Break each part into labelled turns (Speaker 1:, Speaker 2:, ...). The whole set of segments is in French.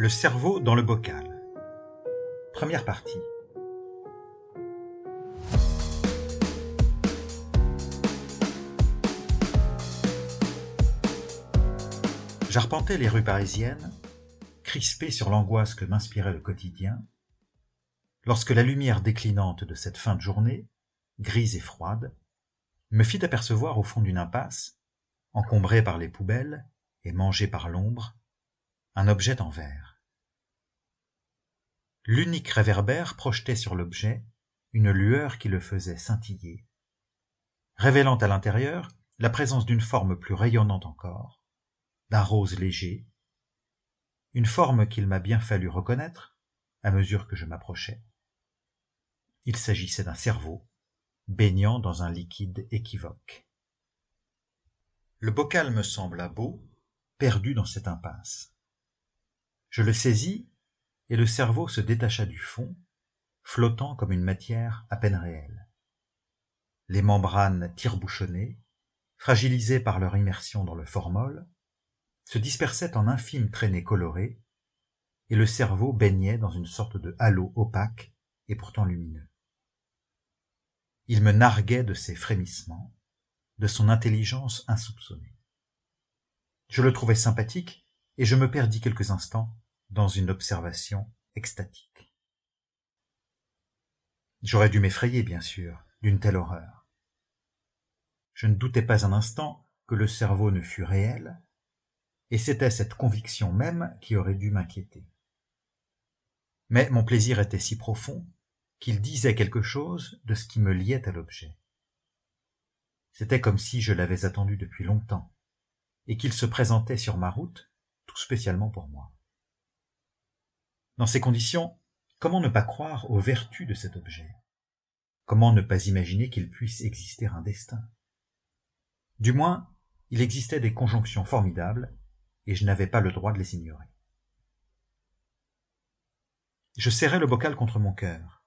Speaker 1: Le cerveau dans le bocal. Première partie. J'arpentais les rues parisiennes, crispé sur l'angoisse que m'inspirait le quotidien, lorsque la lumière déclinante de cette fin de journée, grise et froide, me fit apercevoir au fond d'une impasse, encombrée par les poubelles et mangée par l'ombre, un objet en verre. L'unique réverbère projetait sur l'objet une lueur qui le faisait scintiller, révélant à l'intérieur la présence d'une forme plus rayonnante encore, d'un rose léger, une forme qu'il m'a bien fallu reconnaître à mesure que je m'approchais. Il s'agissait d'un cerveau, baignant dans un liquide équivoque. Le bocal me sembla beau, perdu dans cette impasse. Je le saisis, et le cerveau se détacha du fond, flottant comme une matière à peine réelle. Les membranes tire-bouchonnées, fragilisées par leur immersion dans le formol, se dispersaient en infimes traînées colorées, et le cerveau baignait dans une sorte de halo opaque et pourtant lumineux. Il me narguait de ses frémissements, de son intelligence insoupçonnée. Je le trouvais sympathique, et je me perdis quelques instants dans une observation extatique. J'aurais dû m'effrayer, bien sûr, d'une telle horreur. Je ne doutais pas un instant que le cerveau ne fût réel, et c'était cette conviction même qui aurait dû m'inquiéter. Mais mon plaisir était si profond qu'il disait quelque chose de ce qui me liait à l'objet. C'était comme si je l'avais attendu depuis longtemps, et qu'il se présentait sur ma route, tout spécialement pour moi. Dans ces conditions, comment ne pas croire aux vertus de cet objet? Comment ne pas imaginer qu'il puisse exister un destin? Du moins, il existait des conjonctions formidables, et je n'avais pas le droit de les ignorer. Je serrais le bocal contre mon cœur.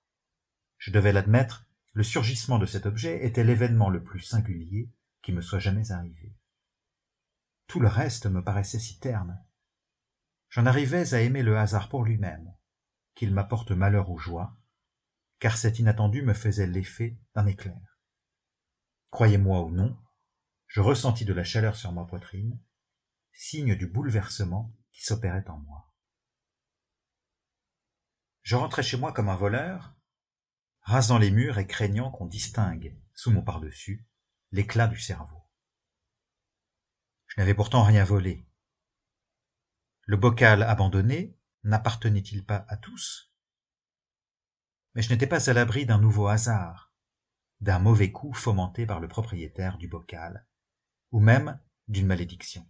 Speaker 1: Je devais l'admettre, le surgissement de cet objet était l'événement le plus singulier qui me soit jamais arrivé. Tout le reste me paraissait si terne. J'en arrivais à aimer le hasard pour lui-même, qu'il m'apporte malheur ou joie, car cet inattendu me faisait l'effet d'un éclair. Croyez-moi ou non, je ressentis de la chaleur sur ma poitrine, signe du bouleversement qui s'opérait en moi. Je rentrais chez moi comme un voleur, rasant les murs et craignant qu'on distingue, sous mon par-dessus, l'éclat du cerveau. Je n'avais pourtant rien volé. Le bocal abandonné n'appartenait-il pas à tous? Mais je n'étais pas à l'abri d'un nouveau hasard, d'un mauvais coup fomenté par le propriétaire du bocal, ou même d'une malédiction.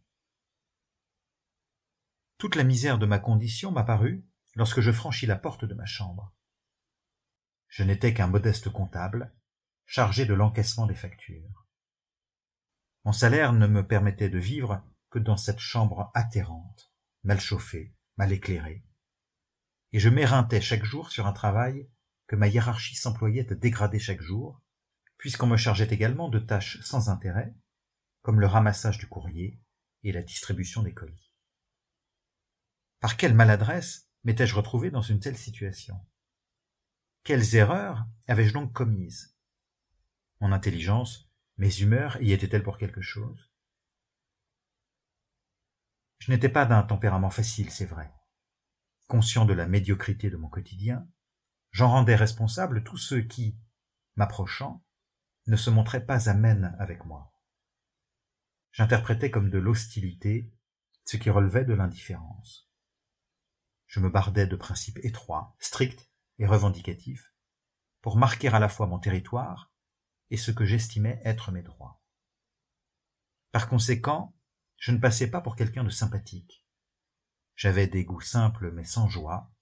Speaker 1: Toute la misère de ma condition m'apparut lorsque je franchis la porte de ma chambre. Je n'étais qu'un modeste comptable, chargé de l'encaissement des factures. Mon salaire ne me permettait de vivre que dans cette chambre atterrante, mal chauffée, mal éclairée, et je m'éreintais chaque jour sur un travail que ma hiérarchie s'employait à dégrader chaque jour, puisqu'on me chargeait également de tâches sans intérêt, comme le ramassage du courrier et la distribution des colis. Par quelle maladresse m'étais-je retrouvé dans une telle situation? Quelles erreurs avais-je donc commises? Mon intelligence, mes humeurs y étaient-elles pour quelque chose? Je n'étais pas d'un tempérament facile, c'est vrai. Conscient de la médiocrité de mon quotidien, j'en rendais responsable tous ceux qui, m'approchant, ne se montraient pas amènes avec moi. J'interprétais comme de l'hostilité ce qui relevait de l'indifférence. Je me bardais de principes étroits, stricts et revendicatifs, pour marquer à la fois mon territoire et ce que j'estimais être mes droits. Par conséquent, je ne passais pas pour quelqu'un de sympathique. J'avais des goûts simples mais sans joie,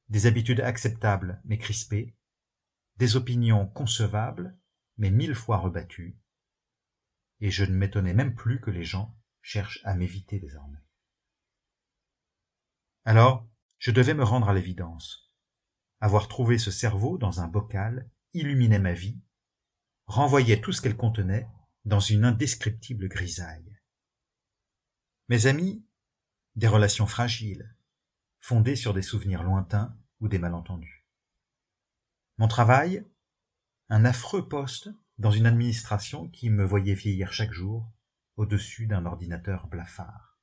Speaker 1: des habitudes acceptables mais crispées, des opinions concevables mais 1000 fois rebattues, et je ne m'étonnais même plus que les gens cherchent à m'éviter désormais. Alors, je devais me rendre à l'évidence. Avoir trouvé ce cerveau dans un bocal illuminait ma vie, renvoyait tout ce qu'elle contenait dans une indescriptible grisaille. Mes amis, des relations fragiles, fondée sur des souvenirs lointains ou des malentendus. Mon travail, un affreux poste dans une administration qui me voyait vieillir chaque jour au-dessus d'un ordinateur blafard.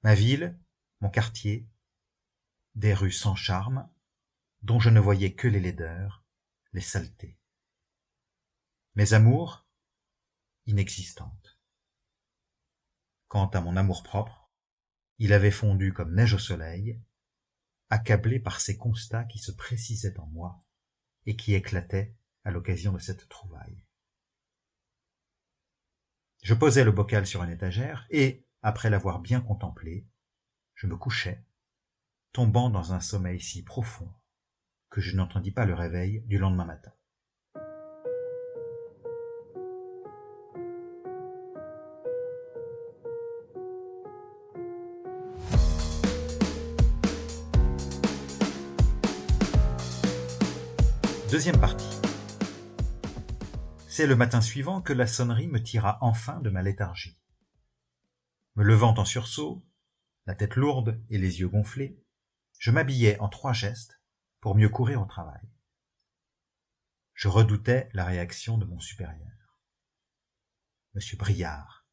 Speaker 1: Ma ville, mon quartier, des rues sans charme, dont je ne voyais que les laideurs, les saletés. Mes amours, inexistantes. Quant à mon amour-propre, il avait fondu comme neige au soleil, accablé par ces constats qui se précisaient en moi et qui éclataient à l'occasion de cette trouvaille. Je posais le bocal sur une étagère et, après l'avoir bien contemplé, je me couchais, tombant dans un sommeil si profond que je n'entendis pas le réveil du lendemain matin. Deuxième partie. C'est le matin suivant que la sonnerie me tira enfin de ma léthargie. Me levant en sursaut, la tête lourde et les yeux gonflés, je m'habillai en 3 gestes pour mieux courir au travail. Je redoutais la réaction de mon supérieur. Monsieur Briard,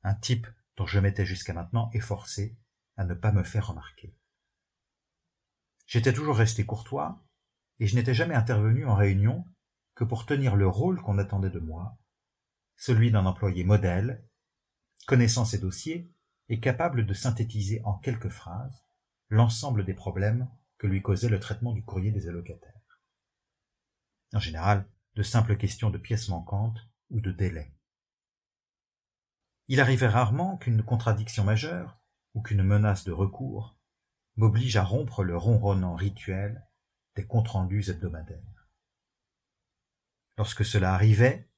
Speaker 1: un type dont je m'étais jusqu'à maintenant efforcé à ne pas me faire remarquer. J'étais toujours resté courtois et je n'étais jamais intervenu en réunion que pour tenir le rôle qu'on attendait de moi, celui d'un employé modèle, connaissant ses dossiers et capable de synthétiser en quelques phrases l'ensemble des problèmes que lui causait le traitement du courrier des allocataires. En général, de simples questions de pièces manquantes ou de délais. Il arrivait rarement qu'une contradiction majeure ou qu'une menace de recours m'oblige à rompre le ronronnant rituel des comptes rendus hebdomadaires. Lorsque cela arrivait,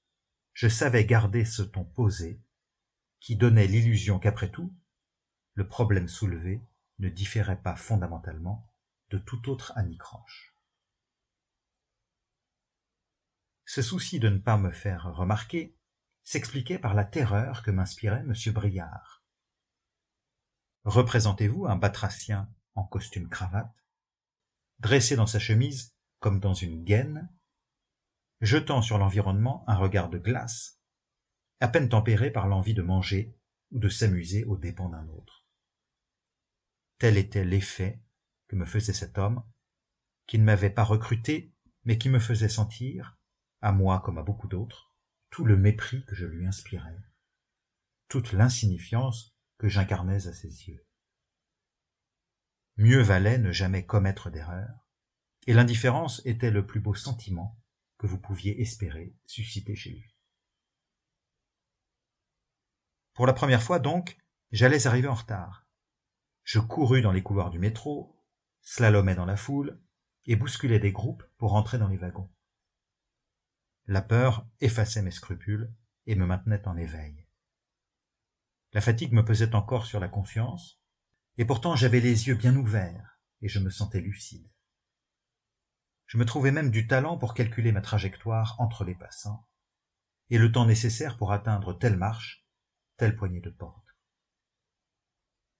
Speaker 1: je savais garder ce ton posé qui donnait l'illusion qu'après tout, le problème soulevé ne différait pas fondamentalement de tout autre anicroche. Ce souci de ne pas me faire remarquer s'expliquait par la terreur que m'inspirait M. Briard. Représentez-vous un batracien en costume cravate, dressé dans sa chemise comme dans une gaine, jetant sur l'environnement un regard de glace, à peine tempéré par l'envie de manger ou de s'amuser aux dépens d'un autre. Tel était l'effet que me faisait cet homme, qui ne m'avait pas recruté, mais qui me faisait sentir, à moi comme à beaucoup d'autres, tout le mépris que je lui inspirais, toute l'insignifiance que j'incarnais à ses yeux. Mieux valait ne jamais commettre d'erreur, et l'indifférence était le plus beau sentiment que vous pouviez espérer susciter chez lui. Pour la première fois donc, j'allais arriver en retard. Je courus dans les couloirs du métro, slalomais dans la foule, et bousculais des groupes pour entrer dans les wagons. La peur effaçait mes scrupules et me maintenait en éveil. La fatigue me pesait encore sur la conscience, et pourtant j'avais les yeux bien ouverts et je me sentais lucide. Je me trouvais même du talent pour calculer ma trajectoire entre les passants et le temps nécessaire pour atteindre telle marche, telle poignée de porte.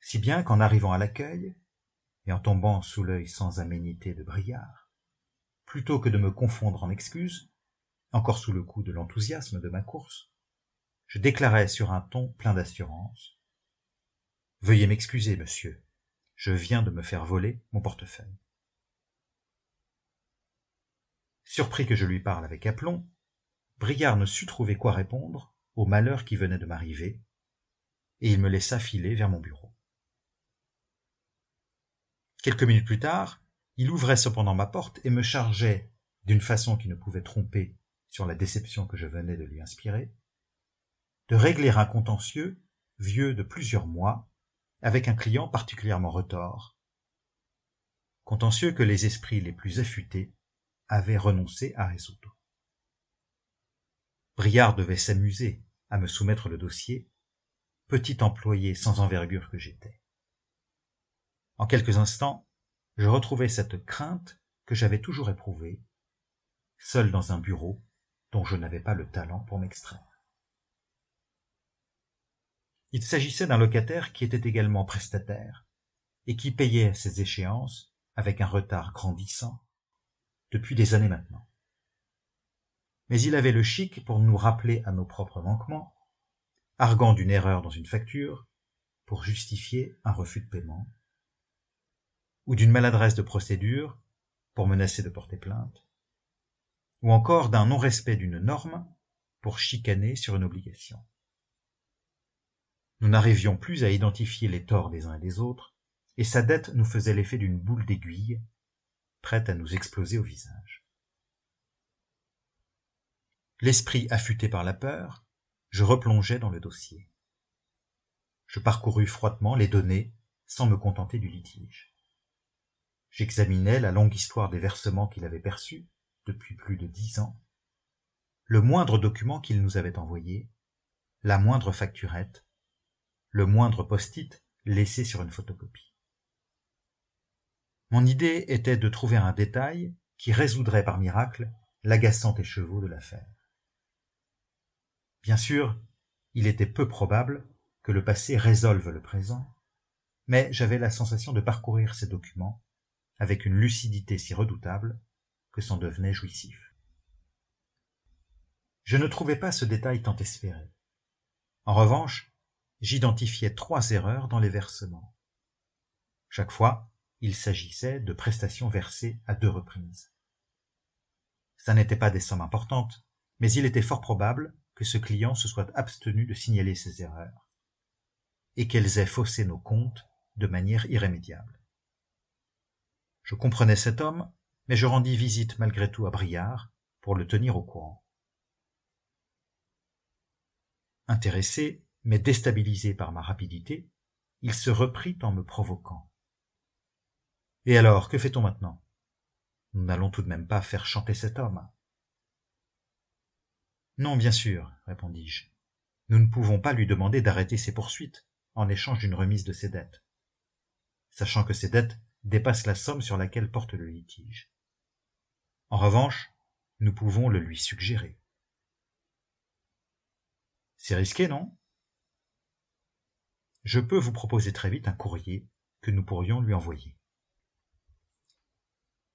Speaker 1: Si bien qu'en arrivant à l'accueil et en tombant sous l'œil sans aménité de Briard, plutôt que de me confondre en excuses, encore sous le coup de l'enthousiasme de ma course, je déclarai sur un ton plein d'assurance : « Veuillez m'excuser, monsieur, je viens de me faire voler mon portefeuille. » Surpris que je lui parle avec aplomb, Briard ne sut trouver quoi répondre au malheur qui venait de m'arriver, et il me laissa filer vers mon bureau. Quelques minutes plus tard, il ouvrait cependant ma porte et me chargeait, d'une façon qui ne pouvait tromper sur la déception que je venais de lui inspirer, de régler un contentieux vieux de plusieurs mois avec un client particulièrement retors, contentieux que les esprits les plus affûtés avaient renoncé à résoudre. Briard devait s'amuser à me soumettre le dossier, petit employé sans envergure que j'étais. En quelques instants, je retrouvai cette crainte que j'avais toujours éprouvée, seul dans un bureau dont je n'avais pas le talent pour m'extraire. Il s'agissait d'un locataire qui était également prestataire et qui payait ses échéances avec un retard grandissant depuis des années maintenant. Mais il avait le chic pour nous rappeler à nos propres manquements, arguant d'une erreur dans une facture pour justifier un refus de paiement, ou d'une maladresse de procédure pour menacer de porter plainte, ou encore d'un non-respect d'une norme pour chicaner sur une obligation. Nous n'arrivions plus à identifier les torts des uns et des autres, et sa dette nous faisait l'effet d'une boule d'aiguille, prête à nous exploser au visage. L'esprit affûté par la peur, je replongeai dans le dossier. Je parcourus froidement les données sans me contenter du litige. J'examinai la longue histoire des versements qu'il avait perçus depuis plus de 10 ans, le moindre document qu'il nous avait envoyé, la moindre facturette, le moindre post-it laissé sur une photocopie. Mon idée était de trouver un détail qui résoudrait par miracle l'agaçant écheveau de l'affaire. Bien sûr, il était peu probable que le passé résolve le présent, mais j'avais la sensation de parcourir ces documents avec une lucidité si redoutable que c'en devenait jouissif. Je ne trouvais pas ce détail tant espéré. En revanche, j'identifiais 3 erreurs dans les versements. Chaque fois, il s'agissait de prestations versées à 2 reprises. Ça n'était pas des sommes importantes, mais il était fort probable que ce client se soit abstenu de signaler ces erreurs et qu'elles aient faussé nos comptes de manière irrémédiable. Je comprenais cet homme, mais je rendis visite malgré tout à Briard pour le tenir au courant. Intéressé, mais déstabilisé par ma rapidité, il se reprit en me provoquant. « Et alors, que fait-on maintenant ? Nous n'allons tout de même pas faire chanter cet homme. » « Non, bien sûr, répondis-je. Nous ne pouvons pas lui demander d'arrêter ses poursuites en échange d'une remise de ses dettes, sachant que ces dettes dépassent la somme sur laquelle porte le litige. En revanche, nous pouvons le lui suggérer. » « C'est risqué, non ? Je peux vous proposer très vite un courrier que nous pourrions lui envoyer. »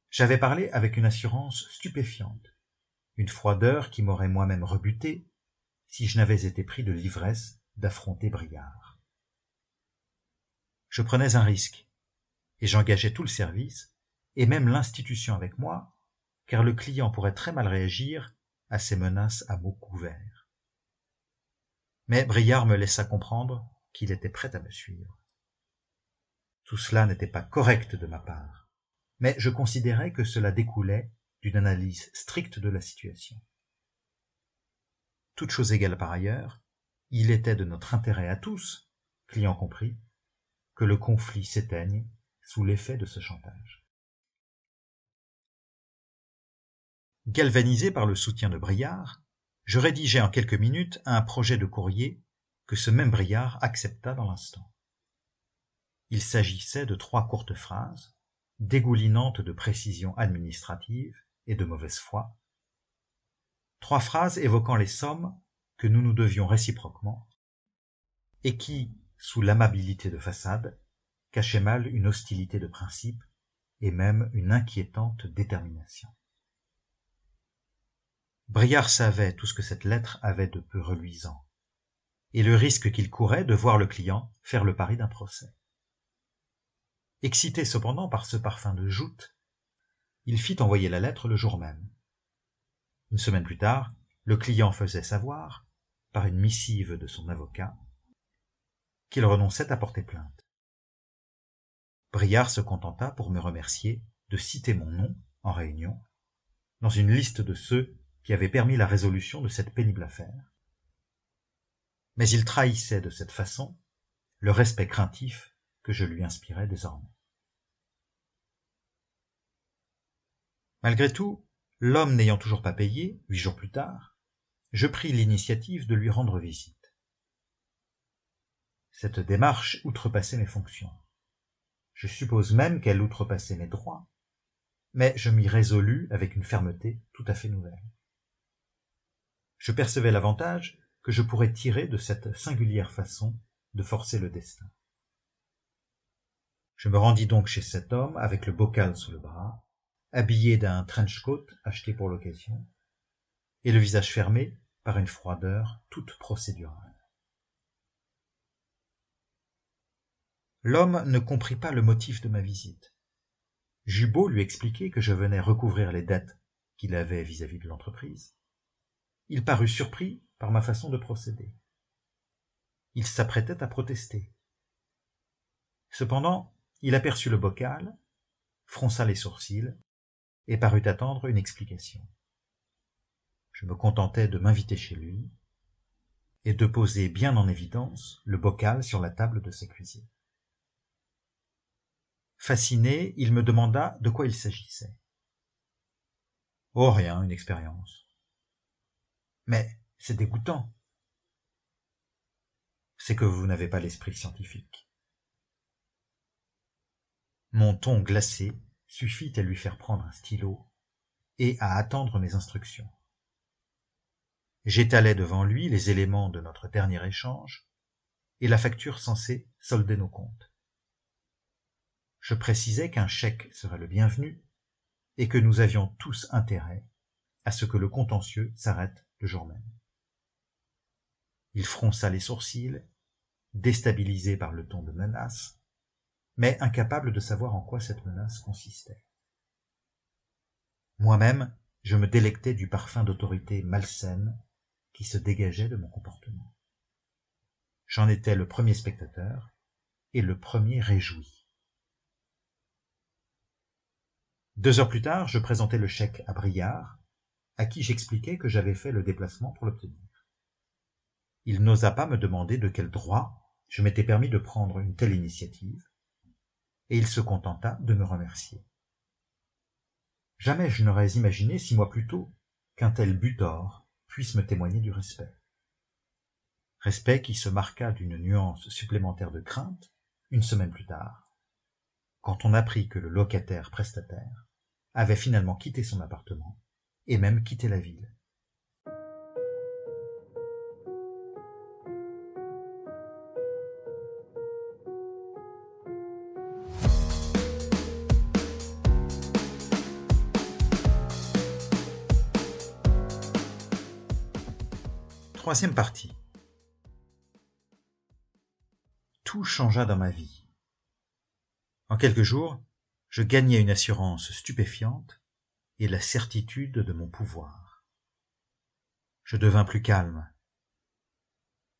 Speaker 1: J'avais parlé avec une assurance stupéfiante, une froideur qui m'aurait moi-même rebuté si je n'avais été pris de l'ivresse d'affronter Briard. Je prenais un risque, et j'engageais tout le service, et même l'institution avec moi, car le client pourrait très mal réagir à ces menaces à mots couverts. Mais Briard me laissa comprendre qu'il était prêt à me suivre. Tout cela n'était pas correct de ma part, mais je considérais que cela découlait d'une analyse stricte de la situation. Toute chose égale par ailleurs, il était de notre intérêt à tous, clients compris, que le conflit s'éteigne sous l'effet de ce chantage. Galvanisé par le soutien de Briard, je rédigeai en quelques minutes un projet de courrier que ce même Briard accepta dans l'instant. Il s'agissait de 3 courtes phrases, dégoulinantes de précision administrative et de mauvaise foi, 3 phrases évoquant les sommes que nous nous devions réciproquement et qui, sous l'amabilité de façade, cachaient mal une hostilité de principe et même une inquiétante détermination. Briard savait tout ce que cette lettre avait de peu reluisant, et le risque qu'il courait de voir le client faire le pari d'un procès. Excité cependant par ce parfum de joute, il fit envoyer la lettre le jour même. Une semaine plus tard, le client faisait savoir, par une missive de son avocat, qu'il renonçait à porter plainte. Briard se contenta, pour me remercier, de citer mon nom, en réunion, dans une liste de ceux qui avaient permis la résolution de cette pénible affaire. Mais il trahissait de cette façon le respect craintif que je lui inspirais désormais. Malgré tout, l'homme n'ayant toujours pas payé, 8 jours plus tard, je pris l'initiative de lui rendre visite. Cette démarche outrepassait mes fonctions. Je suppose même qu'elle outrepassait mes droits, mais je m'y résolus avec une fermeté tout à fait nouvelle. Je percevais l'avantage que je pourrais tirer de cette singulière façon de forcer le destin. Je me rendis donc chez cet homme avec le bocal sous le bras, habillé d'un trench-coat acheté pour l'occasion, et le visage fermé par une froideur toute procédurale. L'homme ne comprit pas le motif de ma visite. J'eus beau lui expliquer que je venais recouvrir les dettes qu'il avait vis-à-vis de l'entreprise. Il parut surpris par ma façon de procéder. Il s'apprêtait à protester. Cependant, il aperçut le bocal, fronça les sourcils et parut attendre une explication. Je me contentais de m'inviter chez lui et de poser bien en évidence le bocal sur la table de sa cuisine. Fasciné, il me demanda de quoi il s'agissait. « Oh, rien, une expérience. »« Mais c'est dégoûtant. »« C'est que vous n'avez pas l'esprit scientifique. » Mon ton glacé suffit à lui faire prendre un stylo et à attendre mes instructions. J'étalai devant lui les éléments de notre dernier échange et la facture censée solder nos comptes. Je précisai qu'un chèque serait le bienvenu et que nous avions tous intérêt à ce que le contentieux s'arrête le jour même. Il fronça les sourcils, déstabilisé par le ton de menace, mais incapable de savoir en quoi cette menace consistait. Moi-même, je me délectais du parfum d'autorité malsaine qui se dégageait de mon comportement. J'en étais le premier spectateur et le premier réjoui. 2 heures plus tard, je présentai le chèque à Briard, à qui j'expliquai que j'avais fait le déplacement pour l'obtenir. Il n'osa pas me demander de quel droit je m'étais permis de prendre une telle initiative, et il se contenta de me remercier. Jamais je n'aurais imaginé 6 mois plus tôt qu'un tel butor puisse me témoigner du respect. Respect qui se marqua d'une nuance supplémentaire de crainte 1 semaine plus tard, quand on apprit que le locataire prestataire avait finalement quitté son appartement et même quitté la ville. Troisième partie. Tout changea dans ma vie. En quelques jours, je gagnai une assurance stupéfiante et la certitude de mon pouvoir. Je devins plus calme.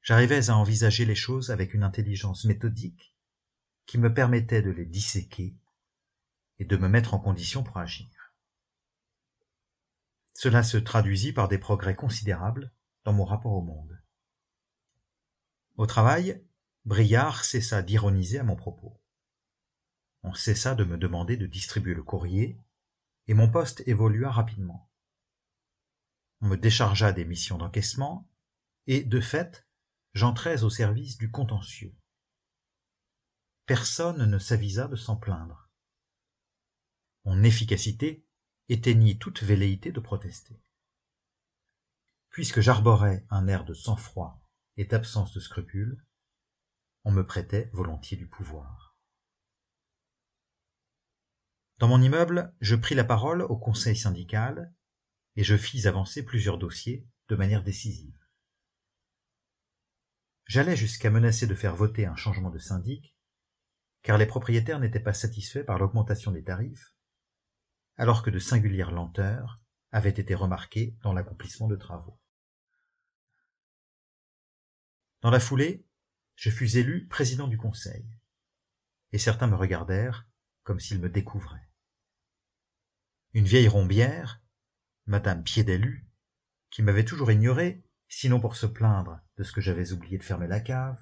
Speaker 1: J'arrivais à envisager les choses avec une intelligence méthodique qui me permettait de les disséquer et de me mettre en condition pour agir. Cela se traduisit par des progrès considérables dans mon rapport au monde. Au travail, Briard cessa d'ironiser à mon propos. On cessa de me demander de distribuer le courrier, et mon poste évolua rapidement. On me déchargea des missions d'encaissement, et, de fait, j'entrais au service du contentieux. Personne ne s'avisa de s'en plaindre. Mon efficacité éteignit toute velléité de protester. Puisque j'arborais un air de sang-froid et d'absence de scrupules, on me prêtait volontiers du pouvoir. Dans mon immeuble, je pris la parole au conseil syndical et je fis avancer plusieurs dossiers de manière décisive. J'allais jusqu'à menacer de faire voter un changement de syndic, car les propriétaires n'étaient pas satisfaits par l'augmentation des tarifs, alors que de singulières lenteurs avaient été remarquées dans l'accomplissement de travaux. Dans la foulée, je fus élu président du conseil, et certains me regardèrent comme s'ils me découvraient. Une vieille rombière, Madame Piédalu, qui m'avait toujours ignoré, sinon pour se plaindre de ce que j'avais oublié de fermer la cave,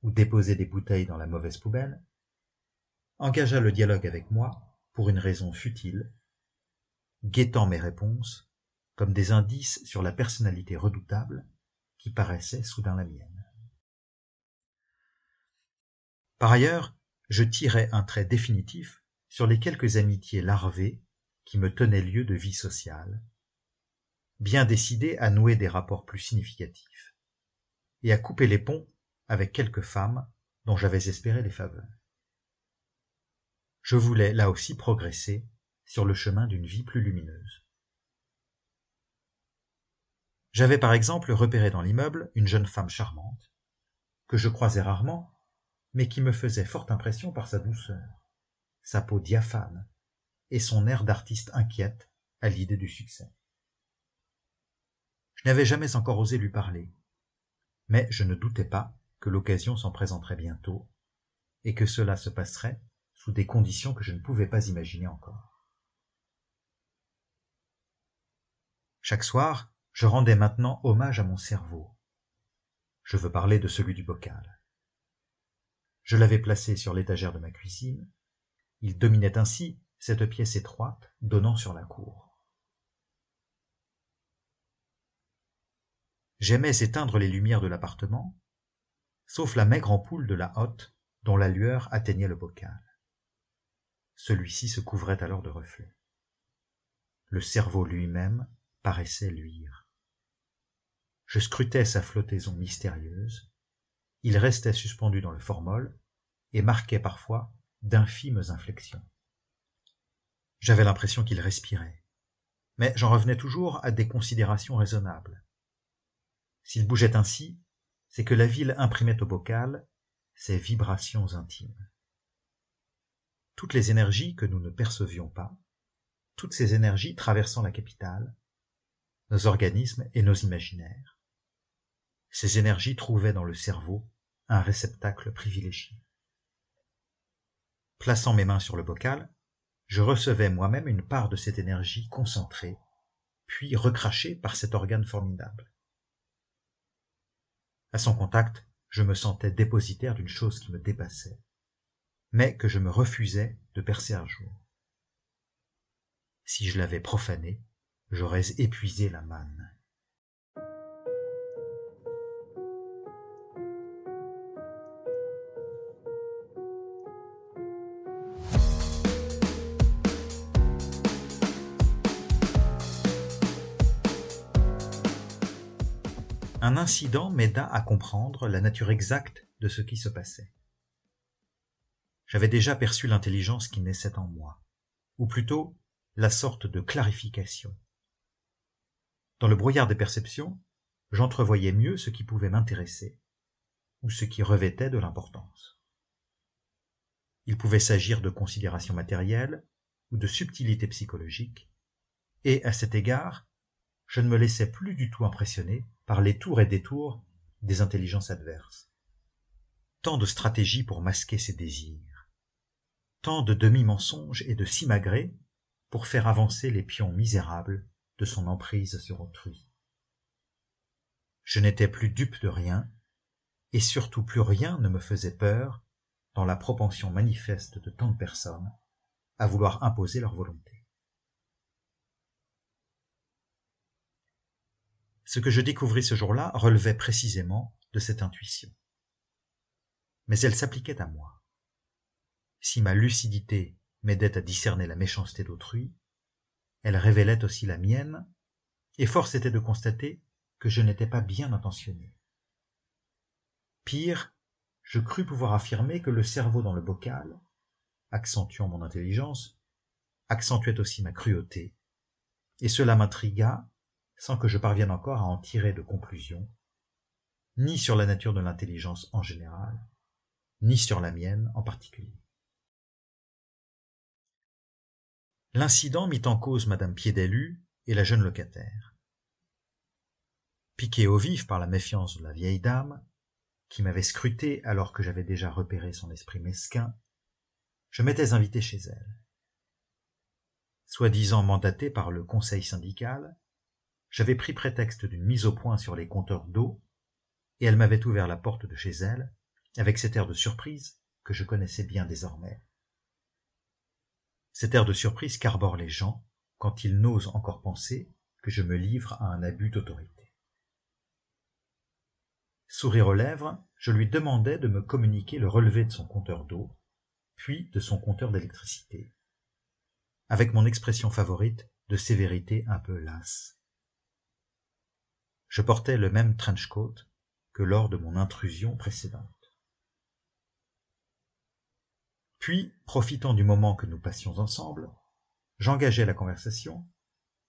Speaker 1: ou déposer des bouteilles dans la mauvaise poubelle, engagea le dialogue avec moi pour une raison futile, guettant mes réponses comme des indices sur la personnalité redoutable qui paraissait soudain la mienne. Par ailleurs, je tirais un trait définitif sur les quelques amitiés larvées qui me tenaient lieu de vie sociale, bien décidé à nouer des rapports plus significatifs, et à couper les ponts avec quelques femmes dont j'avais espéré les faveurs. Je voulais là aussi progresser sur le chemin d'une vie plus lumineuse. J'avais par exemple repéré dans l'immeuble une jeune femme charmante, que je croisais rarement, mais qui me faisait forte impression par sa douceur, sa peau diaphane et son air d'artiste inquiète à l'idée du succès. Je n'avais jamais encore osé lui parler, mais je ne doutais pas que l'occasion s'en présenterait bientôt et que cela se passerait sous des conditions que je ne pouvais pas imaginer encore. Chaque soir, je rendais maintenant hommage à mon cerveau. Je veux parler de celui du bocal. Je l'avais placé sur l'étagère de ma cuisine. Il dominait ainsi cette pièce étroite donnant sur la cour. J'aimais éteindre les lumières de l'appartement, sauf la maigre ampoule de la hotte dont la lueur atteignait le bocal. Celui-ci se couvrait alors de reflets. Le cerveau lui-même paraissait luire. Je scrutais sa flottaison mystérieuse. Il restait suspendu dans le formol et marquait parfois d'infimes inflexions. J'avais l'impression qu'il respirait, mais j'en revenais toujours à des considérations raisonnables. S'il bougeait ainsi, c'est que la ville imprimait au bocal ses vibrations intimes. Toutes les énergies que nous ne percevions pas, toutes ces énergies traversant la capitale, nos organismes et nos imaginaires, ces énergies trouvaient dans le cerveau un réceptacle privilégié. Plaçant mes mains sur le bocal, je recevais moi-même une part de cette énergie concentrée, puis recrachée par cet organe formidable. À son contact, je me sentais dépositaire d'une chose qui me dépassait, mais que je me refusais de percer un jour. Si je l'avais profanée, j'aurais épuisé la manne. Un incident m'aida à comprendre la nature exacte de ce qui se passait. J'avais déjà perçu l'intelligence qui naissait en moi, ou plutôt la sorte de clarification. Dans le brouillard des perceptions, j'entrevoyais mieux ce qui pouvait m'intéresser, ou ce qui revêtait de l'importance. Il pouvait s'agir de considérations matérielles ou de subtilités psychologiques, et à cet égard, je ne me laissais plus du tout impressionner par les tours et détours des intelligences adverses. Tant de stratégies pour masquer ses désirs, tant de demi-mensonges et de simagrées pour faire avancer les pions misérables de son emprise sur autrui. Je n'étais plus dupe de rien, et surtout plus rien ne me faisait peur dans la propension manifeste de tant de personnes à vouloir imposer leur volonté. Ce que je découvris ce jour-là relevait précisément de cette intuition. Mais elle s'appliquait à moi. Si ma lucidité m'aidait à discerner la méchanceté d'autrui, elle révélait aussi la mienne, et force était de constater que je n'étais pas bien intentionné. Pire, je crus pouvoir affirmer que le cerveau dans le bocal, accentuant mon intelligence, accentuait aussi ma cruauté, et cela m'intrigua sans que je parvienne encore à en tirer de conclusion, ni sur la nature de l'intelligence en général, ni sur la mienne en particulier. L'incident mit en cause madame Piédelu et la jeune locataire. Piqué au vif par la méfiance de la vieille dame, qui m'avait scruté alors que j'avais déjà repéré son esprit mesquin, je m'étais invité chez elle. Soi-disant mandaté par le conseil syndical, j'avais pris prétexte d'une mise au point sur les compteurs d'eau, et elle m'avait ouvert la porte de chez elle, avec cet air de surprise que je connaissais bien désormais. Cet air de surprise qu'arborent les gens quand ils n'osent encore penser que je me livre à un abus d'autorité. Sourire aux lèvres, je lui demandai de me communiquer le relevé de son compteur d'eau, puis de son compteur d'électricité, avec mon expression favorite de sévérité un peu lasse. Je portais le même trench coat que lors de mon intrusion précédente. Puis, profitant du moment que nous passions ensemble, j'engageai la conversation,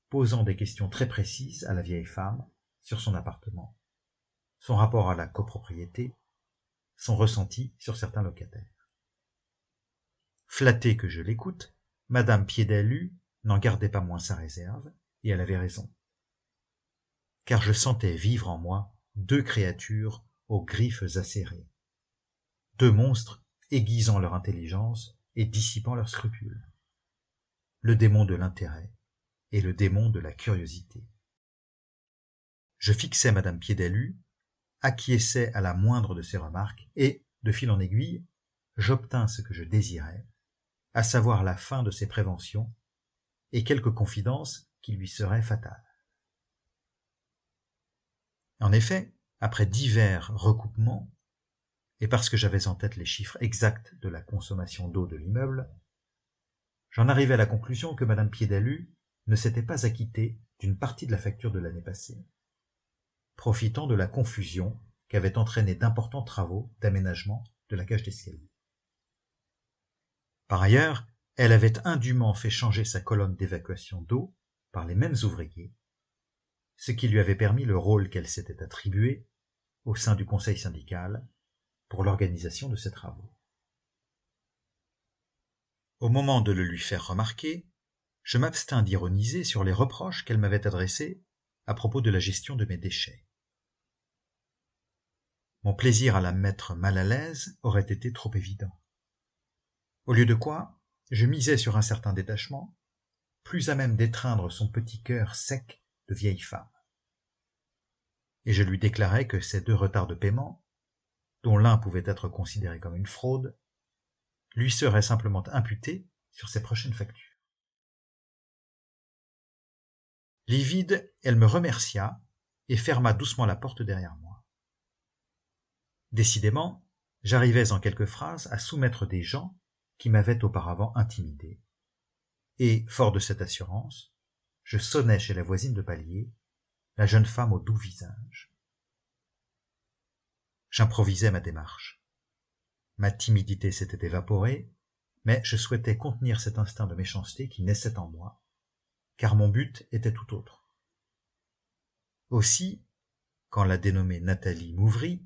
Speaker 1: posant des questions très précises à la vieille femme sur son appartement, son rapport à la copropriété, son ressenti sur certains locataires. Flattée que je l'écoute, Madame Piédalu n'en gardait pas moins sa réserve, et elle avait raison. Car je sentais vivre en moi 2 créatures aux griffes acérées, 2 monstres aiguisant leur intelligence et dissipant leurs scrupules. Le démon de l'intérêt et le démon de la curiosité. Je fixais Madame Piédalu, acquiesçais à la moindre de ses remarques, et, de fil en aiguille, j'obtins ce que je désirais, à savoir la fin de ses préventions et quelques confidences qui lui seraient fatales. En effet, après divers recoupements, et parce que j'avais en tête les chiffres exacts de la consommation d'eau de l'immeuble, j'en arrivais à la conclusion que Madame Piédalu ne s'était pas acquittée d'une partie de la facture de l'année passée, profitant de la confusion qu'avaient entraîné d'importants travaux d'aménagement de la cage d'escalier. Par ailleurs, elle avait indûment fait changer sa colonne d'évacuation d'eau par les mêmes ouvriers, ce qui lui avait permis le rôle qu'elle s'était attribué au sein du conseil syndical pour l'organisation de ces travaux. Au moment de le lui faire remarquer, je m'abstins d'ironiser sur les reproches qu'elle m'avait adressés à propos de la gestion de mes déchets. Mon plaisir à la mettre mal à l'aise aurait été trop évident. Au lieu de quoi, je misais sur un certain détachement, plus à même d'étreindre son petit cœur sec de vieille femme. Et je lui déclarai que ces 2 retards de paiement, dont l'un pouvait être considéré comme une fraude, lui seraient simplement imputés sur ses prochaines factures. Livide, elle me remercia et ferma doucement la porte derrière moi. Décidément, j'arrivais en quelques phrases à soumettre des gens qui m'avaient auparavant intimidé. Et, fort de cette assurance, je sonnai chez la voisine de palier, la jeune femme au doux visage. J'improvisais ma démarche. Ma timidité s'était évaporée, mais je souhaitais contenir cet instinct de méchanceté qui naissait en moi, car mon but était tout autre. Aussi, quand la dénommée Nathalie m'ouvrit,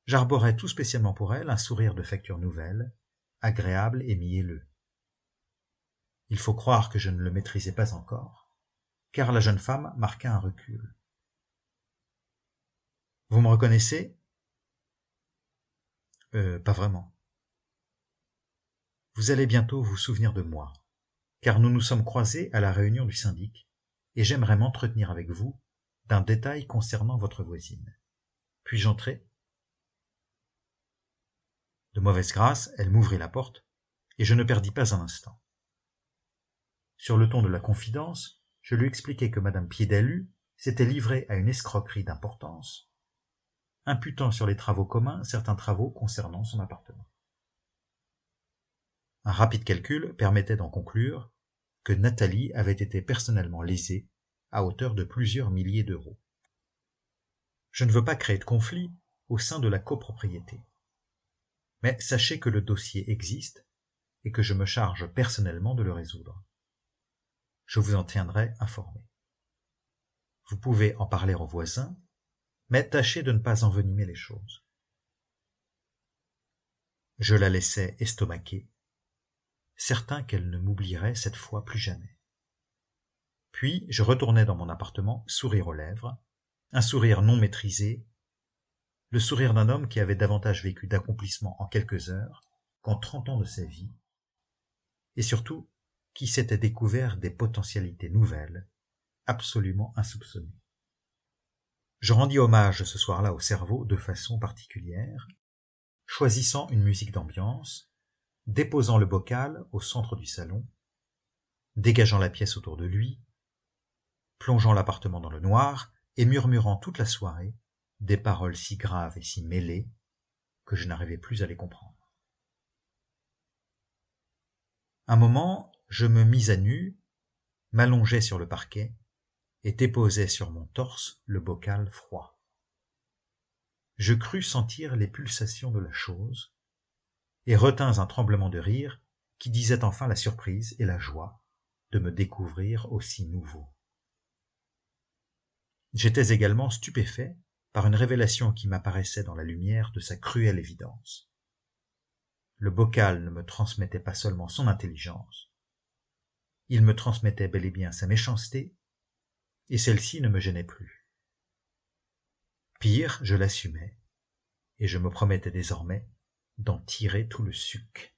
Speaker 1: j'arborais tout spécialement pour elle un sourire de facture nouvelle, agréable et mielleux. Il faut croire que je ne le maîtrisais pas encore, car la jeune femme marqua un recul. « Vous me reconnaissez ?»« Pas vraiment. »« Vous allez bientôt vous souvenir de moi, car nous nous sommes croisés à la réunion du syndic, et j'aimerais m'entretenir avec vous d'un détail concernant votre voisine. Puis-je entrer ?» De mauvaise grâce, elle m'ouvrit la porte, et je ne perdis pas un instant. Sur le ton de la confidence, je lui expliquai que Madame Piédalu s'était livrée à une escroquerie d'importance, imputant sur les travaux communs certains travaux concernant son appartement. Un rapide calcul permettait d'en conclure que Nathalie avait été personnellement lésée à hauteur de plusieurs milliers d'euros. Je ne veux pas créer de conflit au sein de la copropriété, mais sachez que le dossier existe et que je me charge personnellement de le résoudre. Je vous en tiendrai informé. Vous pouvez en parler aux voisins, mais tâchez de ne pas envenimer les choses. Je la laissai estomaquer, certain qu'elle ne m'oublierait cette fois plus jamais. Puis je retournai dans mon appartement, sourire aux lèvres, un sourire non maîtrisé, le sourire d'un homme qui avait davantage vécu d'accomplissements en quelques heures qu'en 30 ans de sa vie, et surtout qui s'était découvert des potentialités nouvelles, absolument insoupçonnées. Je rendis hommage ce soir-là au cerveau de façon particulière, choisissant une musique d'ambiance, déposant le bocal au centre du salon, dégageant la pièce autour de lui, plongeant l'appartement dans le noir et murmurant toute la soirée des paroles si graves et si mêlées que je n'arrivais plus à les comprendre. Un moment, je me mis à nu, m'allongeai sur le parquet et déposai sur mon torse le bocal froid. Je crus sentir les pulsations de la chose, et retins un tremblement de rire qui disait enfin la surprise et la joie de me découvrir aussi nouveau. J'étais également stupéfait par une révélation qui m'apparaissait dans la lumière de sa cruelle évidence. Le bocal ne me transmettait pas seulement son intelligence, il me transmettait bel et bien sa méchanceté, et celle-ci ne me gênait plus. Pire, je l'assumais, et je me promettais désormais d'en tirer tout le suc.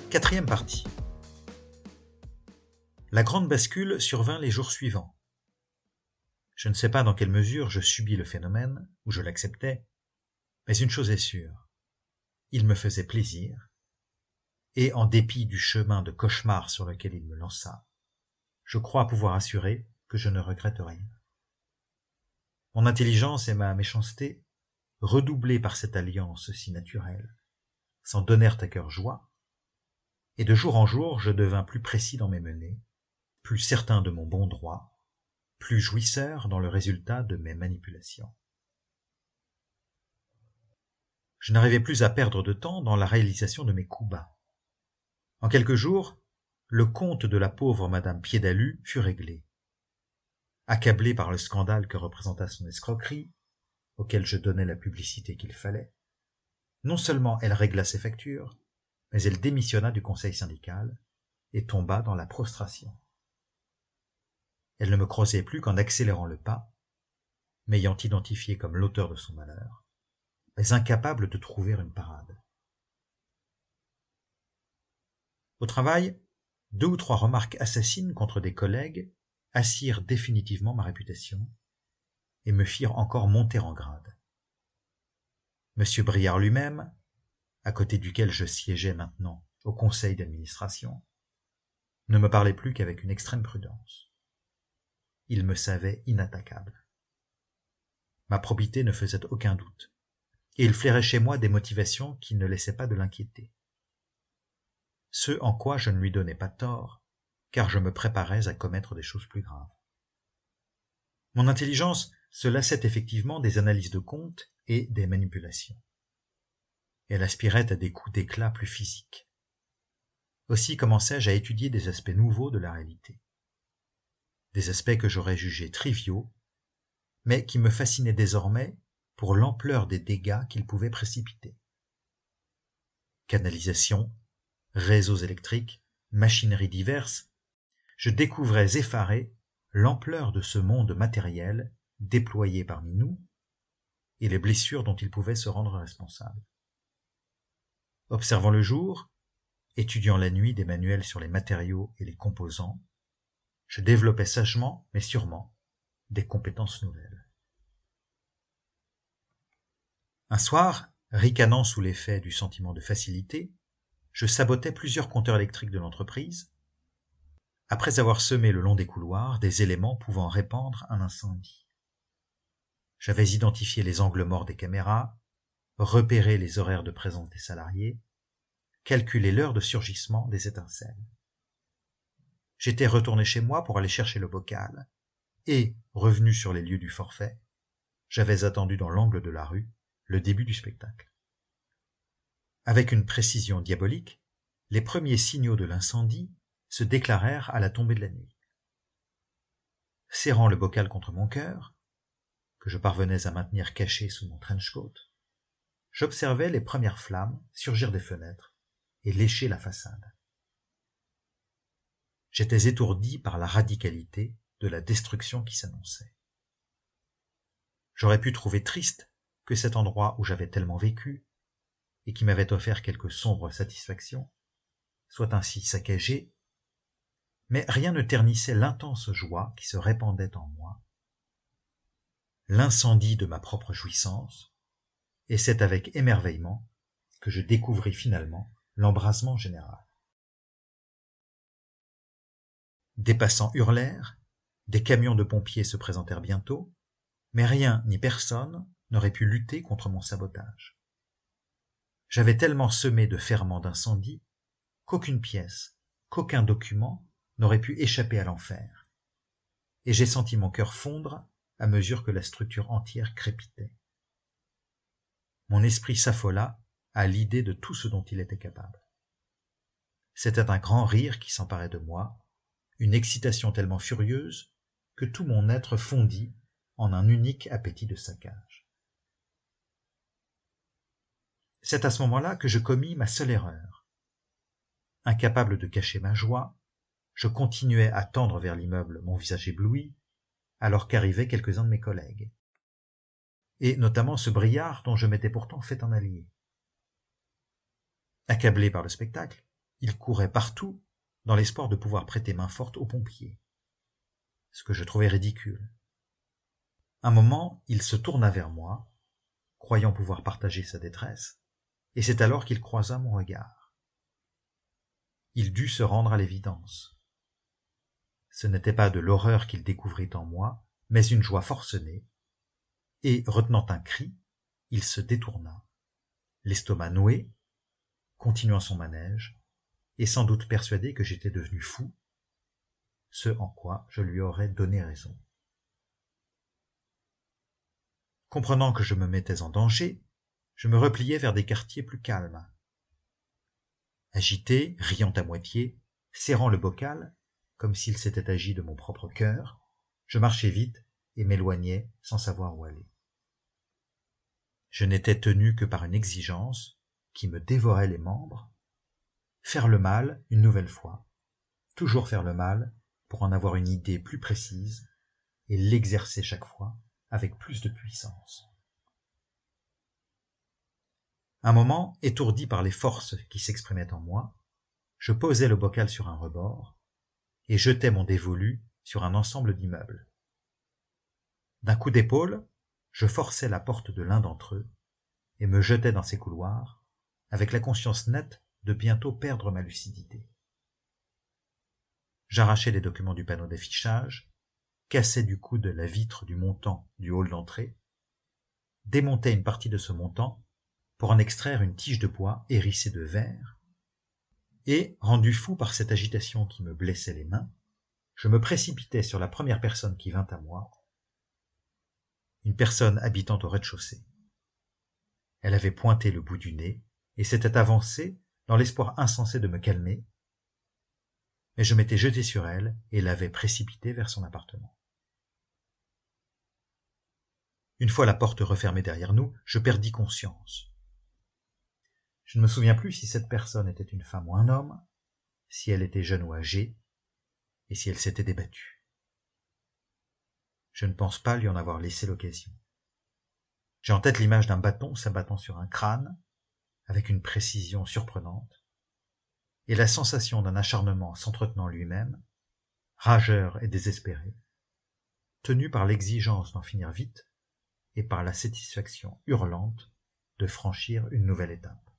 Speaker 1: Quatrième partie. La grande bascule survint les jours suivants. Je ne sais pas dans quelle mesure je subis le phénomène, ou je l'acceptais, mais une chose est sûre, il me faisait plaisir, et en dépit du chemin de cauchemar sur lequel il me lança, je crois pouvoir assurer que je ne regrette rien. Mon intelligence et ma méchanceté, redoublées par cette alliance si naturelle, s'en donnèrent à cœur joie, et de jour en jour je devins plus précis dans mes menées, plus certain de mon bon droit, plus jouisseur dans le résultat de mes manipulations. Je n'arrivais plus à perdre de temps dans la réalisation de mes coups bas. En quelques jours, le compte de la pauvre madame Piédalu fut réglé. Accablée par le scandale que représenta son escroquerie, auquel je donnais la publicité qu'il fallait, non seulement elle régla ses factures, mais elle démissionna du conseil syndical et tomba dans la prostration. Elle ne me croisait plus qu'en accélérant le pas, m'ayant identifié comme l'auteur de son malheur, mais incapable de trouver une parade. Au travail, 2 ou 3 remarques assassines contre des collègues assirent définitivement ma réputation et me firent encore monter en grade. Monsieur Briard lui-même, à côté duquel je siégeais maintenant au conseil d'administration, ne me parlait plus qu'avec une extrême prudence. Il me savait inattaquable. Ma probité ne faisait aucun doute, et il flairait chez moi des motivations qui ne laissaient pas de l'inquiéter. Ce en quoi je ne lui donnais pas tort, car je me préparais à commettre des choses plus graves. Mon intelligence se lassait effectivement des analyses de comptes et des manipulations. Elle aspirait à des coups d'éclat plus physiques. Aussi commençai-je à étudier des aspects nouveaux de la réalité. Des aspects que j'aurais jugés triviaux, mais qui me fascinaient désormais pour l'ampleur des dégâts qu'ils pouvaient précipiter. Canalisation, réseaux électriques, machineries diverses, je découvrais effaré l'ampleur de ce monde matériel déployé parmi nous et les blessures dont il pouvait se rendre responsable. Observant le jour, étudiant la nuit des manuels sur les matériaux et les composants, je développais sagement, mais sûrement, des compétences nouvelles. Un soir, ricanant sous l'effet du sentiment de facilité, je sabotais plusieurs compteurs électriques de l'entreprise, après avoir semé le long des couloirs des éléments pouvant répandre un incendie. J'avais identifié les angles morts des caméras, repéré les horaires de présence des salariés, calculé l'heure de surgissement des étincelles. J'étais retourné chez moi pour aller chercher le bocal, et, revenu sur les lieux du forfait, j'avais attendu dans l'angle de la rue le début du spectacle. Avec une précision diabolique, les premiers signaux de l'incendie se déclarèrent à la tombée de la nuit. Serrant le bocal contre mon cœur, que je parvenais à maintenir caché sous mon trench-coat, j'observais les premières flammes surgir des fenêtres et lécher la façade. J'étais étourdi par la radicalité de la destruction qui s'annonçait. J'aurais pu trouver triste que cet endroit où j'avais tellement vécu, et qui m'avait offert quelques sombres satisfactions, soit ainsi saccagé, mais rien ne ternissait l'intense joie qui se répandait en moi, l'incendie de ma propre jouissance, et c'est avec émerveillement que je découvris finalement l'embrasement général. Des passants hurlèrent, des camions de pompiers se présentèrent bientôt, mais rien ni personne n'aurait pu lutter contre mon sabotage. J'avais tellement semé de ferments d'incendie qu'aucune pièce, qu'aucun document n'aurait pu échapper à l'enfer. Et j'ai senti mon cœur fondre à mesure que la structure entière crépitait. Mon esprit s'affola à l'idée de tout ce dont il était capable. C'était un grand rire qui s'emparait de moi, une excitation tellement furieuse que tout mon être fondit en un unique appétit de saccage. C'est à ce moment-là que je commis ma seule erreur. Incapable de cacher ma joie, je continuais à tendre vers l'immeuble mon visage ébloui, alors qu'arrivaient quelques-uns de mes collègues, et notamment ce Briard dont je m'étais pourtant fait un allié. Accablé par le spectacle, il courait partout dans l'espoir de pouvoir prêter main forte aux pompiers, ce que je trouvais ridicule. Un moment, il se tourna vers moi, croyant pouvoir partager sa détresse, et c'est alors qu'il croisa mon regard. Il dut se rendre à l'évidence. Ce n'était pas de l'horreur qu'il découvrit en moi, mais une joie forcenée, et, retenant un cri, il se détourna, l'estomac noué, continuant son manège, et sans doute persuadé que j'étais devenu fou, ce en quoi je lui aurais donné raison. Comprenant que je me mettais en danger, je me repliai vers des quartiers plus calmes. Agité, riant à moitié, serrant le bocal, comme s'il s'était agi de mon propre cœur, je marchais vite et m'éloignais sans savoir où aller. Je n'étais tenu que par une exigence qui me dévorait les membres, faire le mal une nouvelle fois, toujours faire le mal pour en avoir une idée plus précise et l'exercer chaque fois avec plus de puissance. Un moment, étourdi par les forces qui s'exprimaient en moi, je posai le bocal sur un rebord et jetai mon dévolu sur un ensemble d'immeubles. D'un coup d'épaule, je forçai la porte de l'un d'entre eux et me jetai dans ces couloirs, avec la conscience nette de bientôt perdre ma lucidité. J'arrachai les documents du panneau d'affichage, cassai du coude la vitre du montant du hall d'entrée, démontai une partie de ce montant pour en extraire une tige de bois hérissée de verre, et, rendu fou par cette agitation qui me blessait les mains, je me précipitai sur la première personne qui vint à moi, une personne habitant au rez-de-chaussée. Elle avait pointé le bout du nez et s'était avancée dans l'espoir insensé de me calmer, mais je m'étais jeté sur elle et l'avais précipitée vers son appartement. Une fois la porte refermée derrière nous, je perdis conscience. Je ne me souviens plus si cette personne était une femme ou un homme, si elle était jeune ou âgée, et si elle s'était débattue. Je ne pense pas lui en avoir laissé l'occasion. J'ai en tête l'image d'un bâton s'abattant sur un crâne, avec une précision surprenante, et la sensation d'un acharnement s'entretenant lui-même, rageur et désespéré, tenu par l'exigence d'en finir vite et par la satisfaction hurlante de franchir une nouvelle étape.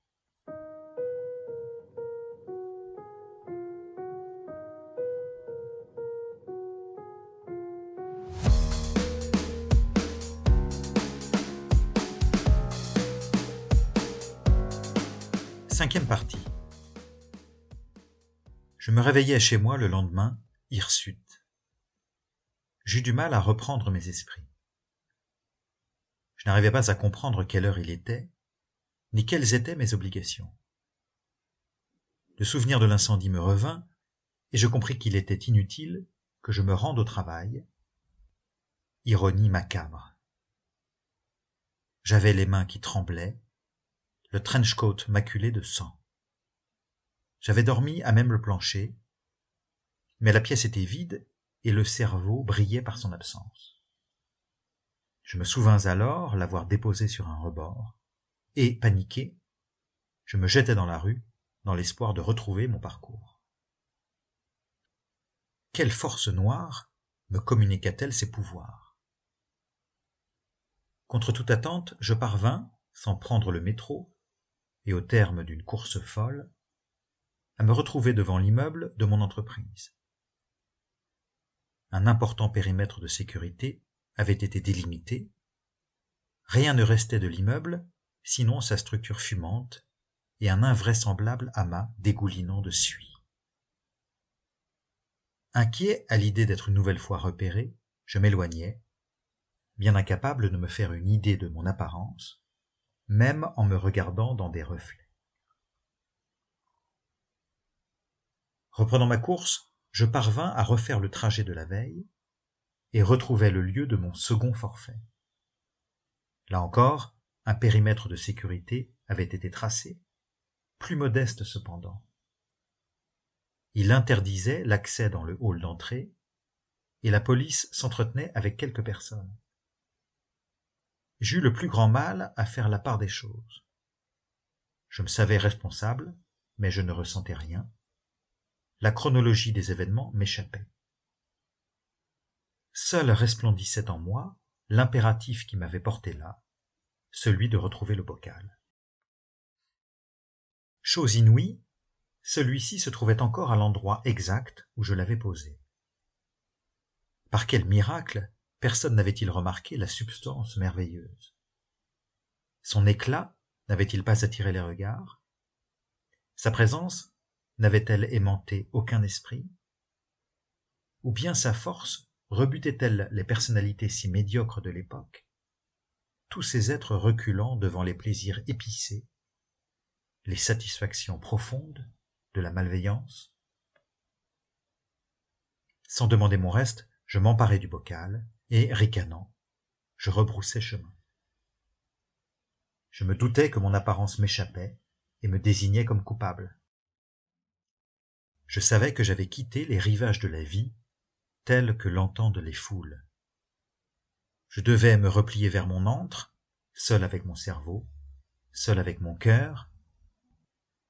Speaker 1: Cinquième partie. Je me réveillai chez moi le lendemain, hirsute. J'eus du mal à reprendre mes esprits. Je n'arrivais pas à comprendre quelle heure il était, ni quelles étaient mes obligations. Le souvenir de l'incendie me revint, et je compris qu'il était inutile que je me rende au travail. Ironie macabre. J'avais les mains qui tremblaient, le trench-coat maculé de sang. J'avais dormi à même le plancher, mais la pièce était vide et le cerveau brillait par son absence. Je me souvins alors l'avoir déposé sur un rebord, et, paniqué, je me jetai dans la rue, dans l'espoir de retrouver mon parcours. Quelle force noire me communiqua-t-elle ses pouvoirs? Contre toute attente, je parvins, sans prendre le métro, et au terme d'une course folle, à me retrouver devant l'immeuble de mon entreprise. Un important périmètre de sécurité avait été délimité. Rien ne restait de l'immeuble, sinon sa structure fumante et un invraisemblable amas dégoulinant de suie. Inquiet à l'idée d'être une nouvelle fois repéré, je m'éloignais, bien incapable de me faire une idée de mon apparence, même en me regardant dans des reflets. Reprenant ma course, je parvins à refaire le trajet de la veille et retrouvai le lieu de mon second forfait. Là encore, un périmètre de sécurité avait été tracé, plus modeste cependant. Il interdisait l'accès dans le hall d'entrée et la police s'entretenait avec quelques personnes. J'eus le plus grand mal à faire la part des choses. Je me savais responsable, mais je ne ressentais rien. La chronologie des événements m'échappait. Seul resplendissait en moi l'impératif qui m'avait porté là, celui de retrouver le bocal. Chose inouïe, celui-ci se trouvait encore à l'endroit exact où je l'avais posé. Par quel miracle personne n'avait-il remarqué la substance merveilleuse? Son éclat n'avait-il pas attiré les regards? Sa présence n'avait-elle aimanté aucun esprit? Ou bien sa force rebutait-elle les personnalités si médiocres de l'époque, tous ces êtres reculant devant les plaisirs épicés, les satisfactions profondes de la malveillance? Sans demander mon reste, je m'emparai du bocal et, ricanant, je rebroussai chemin. Je me doutais que mon apparence m'échappait et me désignait comme coupable. Je savais que j'avais quitté les rivages de la vie tels que l'entendent les foules. Je devais me replier vers mon antre, seul avec mon cerveau, seul avec mon cœur,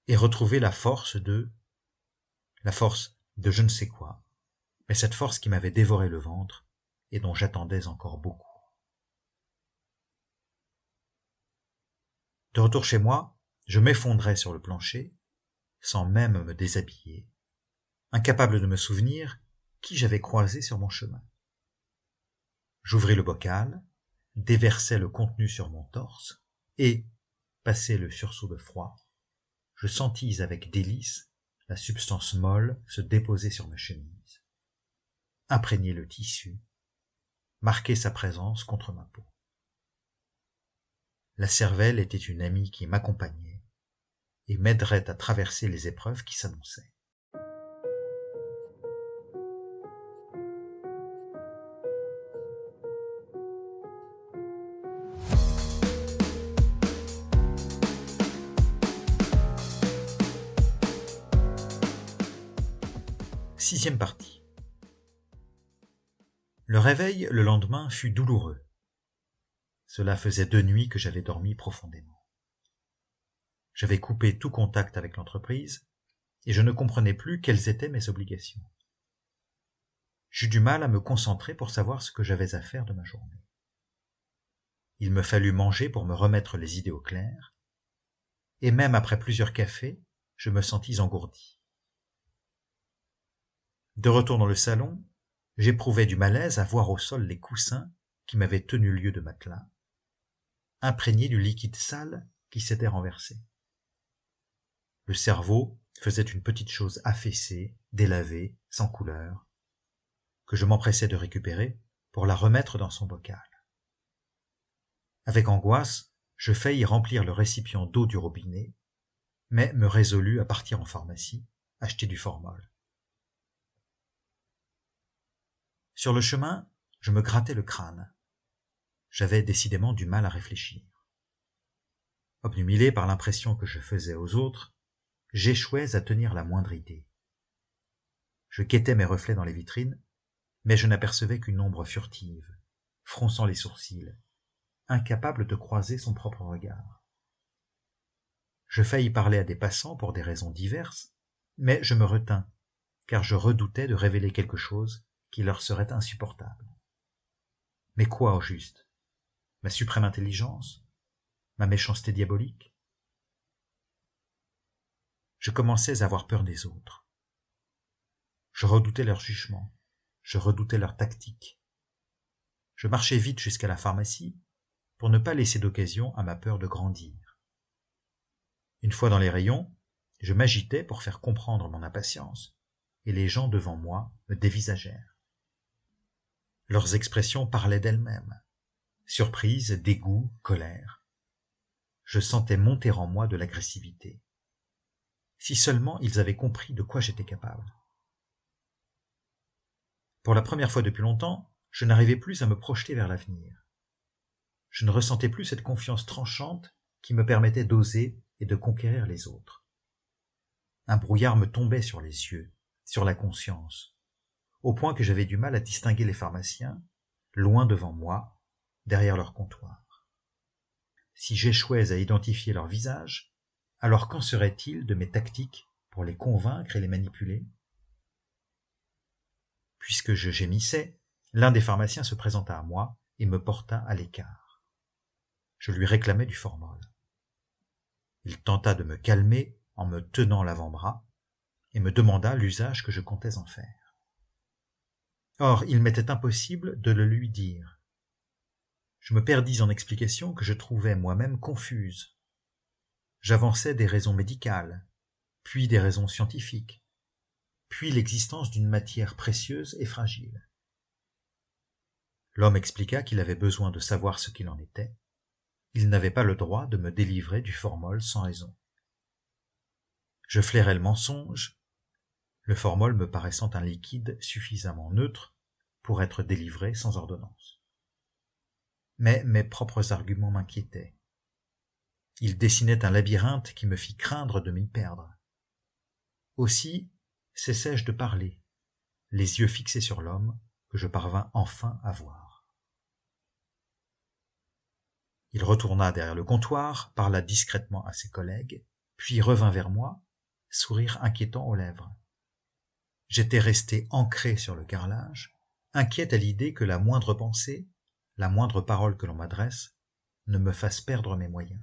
Speaker 1: et retrouver la force de je ne sais quoi, mais cette force qui m'avait dévoré le ventre et dont j'attendais encore beaucoup. De retour chez moi, je m'effondrai sur le plancher, sans même me déshabiller, incapable de me souvenir qui j'avais croisé sur mon chemin. J'ouvris le bocal, déversai le contenu sur mon torse, et, passé le sursaut de froid, je sentis avec délice la substance molle se déposer sur ma chemise, imprégner le tissu, marquer sa présence contre ma peau. La cervelle était une amie qui m'accompagnait et m'aiderait à traverser les épreuves qui s'annonçaient. Sixième partie. Le réveil le lendemain fut douloureux. Cela faisait 2 nuits que j'avais dormi profondément. J'avais coupé tout contact avec l'entreprise et je ne comprenais plus quelles étaient mes obligations. J'eus du mal à me concentrer pour savoir ce que j'avais à faire de ma journée. Il me fallut manger pour me remettre les idées au clair, et même après plusieurs cafés, je me sentis engourdi. De retour dans le salon, j'éprouvais du malaise à voir au sol les coussins qui m'avaient tenu lieu de matelas, imprégnés du liquide sale qui s'était renversé. Le cerveau faisait une petite chose affaissée, délavée, sans couleur, que je m'empressais de récupérer pour la remettre dans son bocal. Avec angoisse, je faillis remplir le récipient d'eau du robinet, mais me résolus à partir en pharmacie, acheter du formol. Sur le chemin, je me grattais le crâne. J'avais décidément du mal à réfléchir. Obnubilé par l'impression que je faisais aux autres, j'échouais à tenir la moindre idée. Je guettais mes reflets dans les vitrines, mais je n'apercevais qu'une ombre furtive, fronçant les sourcils, incapable de croiser son propre regard. Je faillis parler à des passants pour des raisons diverses, mais je me retins, car je redoutais de révéler quelque chose qui leur serait insupportable. Mais quoi au juste? Ma suprême intelligence? Ma méchanceté diabolique? Je commençais à avoir peur des autres. Je redoutais leur jugement, je redoutais leur tactique. Je marchais vite jusqu'à la pharmacie pour ne pas laisser d'occasion à ma peur de grandir. Une fois dans les rayons, je m'agitais pour faire comprendre mon impatience, et les gens devant moi me dévisagèrent. Leurs expressions parlaient d'elles-mêmes. Surprise, dégoût, colère. Je sentais monter en moi de l'agressivité. Si seulement ils avaient compris de quoi j'étais capable. Pour la première fois depuis longtemps, je n'arrivais plus à me projeter vers l'avenir. Je ne ressentais plus cette confiance tranchante qui me permettait d'oser et de conquérir les autres. Un brouillard me tombait sur les yeux, sur la conscience, au point que j'avais du mal à distinguer les pharmaciens, loin devant moi, derrière leur comptoir. Si j'échouais à identifier leur visage, alors qu'en serait-il de mes tactiques pour les convaincre et les manipuler ? Puisque je gémissais, l'un des pharmaciens se présenta à moi et me porta à l'écart. Je lui réclamais du formol. Il tenta de me calmer en me tenant l'avant-bras et me demanda l'usage que je comptais en faire. Or, il m'était impossible de le lui dire. Je me perdis en explications que je trouvais moi-même confuses. J'avançais des raisons médicales, puis des raisons scientifiques, puis l'existence d'une matière précieuse et fragile. L'homme expliqua qu'il avait besoin de savoir ce qu'il en était. Il n'avait pas le droit de me délivrer du formol sans raison. Je flairais le mensonge, le formol me paraissant un liquide suffisamment neutre pour être délivré sans ordonnance. Mais mes propres arguments m'inquiétaient. Ils dessinaient un labyrinthe qui me fit craindre de m'y perdre. Aussi cessai-je de parler, les yeux fixés sur l'homme que je parvins enfin à voir. Il retourna derrière le comptoir, parla discrètement à ses collègues, puis revint vers moi, sourire inquiétant aux lèvres. J'étais resté ancré sur le carrelage, inquiet à l'idée que la moindre pensée, la moindre parole que l'on m'adresse, ne me fasse perdre mes moyens.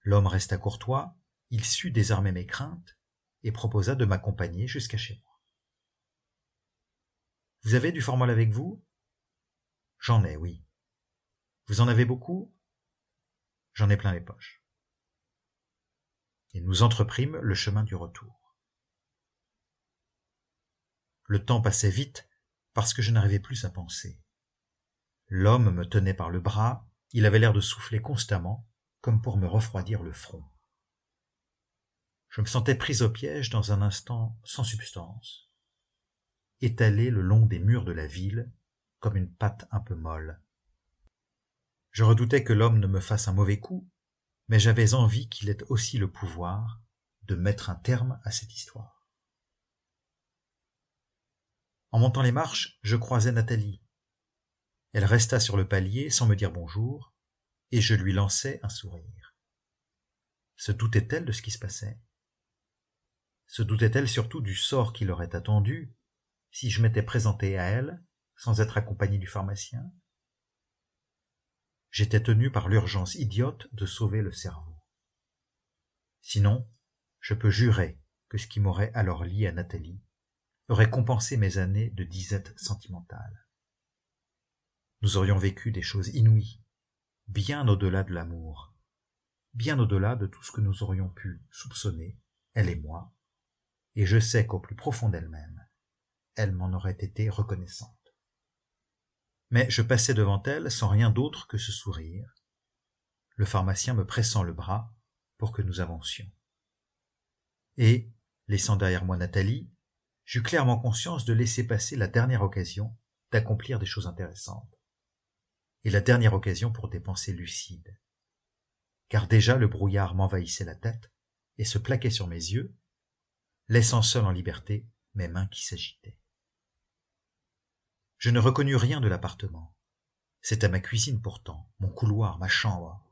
Speaker 1: L'homme resta courtois, il sut désarmer mes craintes et proposa de m'accompagner jusqu'à chez moi. « Vous avez du formol avec vous ?»« J'en ai, oui. »« Vous en avez beaucoup ?»« J'en ai plein les poches. » Et nous entreprîmes le chemin du retour. Le temps passait vite parce que je n'arrivais plus à penser. L'homme me tenait par le bras, il avait l'air de souffler constamment, comme pour me refroidir le front. Je me sentais pris au piège dans un instant sans substance, étalé le long des murs de la ville, comme une pâte un peu molle. Je redoutais que l'homme ne me fasse un mauvais coup, mais j'avais envie qu'il ait aussi le pouvoir de mettre un terme à cette histoire. En montant les marches, je croisai Nathalie. Elle resta sur le palier sans me dire bonjour, et je lui lançai un sourire. Se doutait-elle de ce qui se passait ? Se doutait-elle surtout du sort qui l'aurait attendu si je m'étais présenté à elle sans être accompagné du pharmacien ? J'étais tenu par l'urgence idiote de sauver le cerveau. Sinon, je peux jurer que ce qui m'aurait alors lié à Nathalie aurait compensé mes années de disette sentimentale. Nous aurions vécu des choses inouïes, bien au-delà de l'amour, bien au-delà de tout ce que nous aurions pu soupçonner, elle et moi, et je sais qu'au plus profond d'elle-même, elle m'en aurait été reconnaissante. Mais je passais devant elle sans rien d'autre que ce sourire, le pharmacien me pressant le bras pour que nous avancions. Et, laissant derrière moi Nathalie, j'eus clairement conscience de laisser passer la dernière occasion d'accomplir des choses intéressantes, et la dernière occasion pour des pensées lucides. Car déjà le brouillard m'envahissait la tête et se plaquait sur mes yeux, laissant seul en liberté mes mains qui s'agitaient. Je ne reconnus rien de l'appartement. C'était ma cuisine pourtant, mon couloir, ma chambre.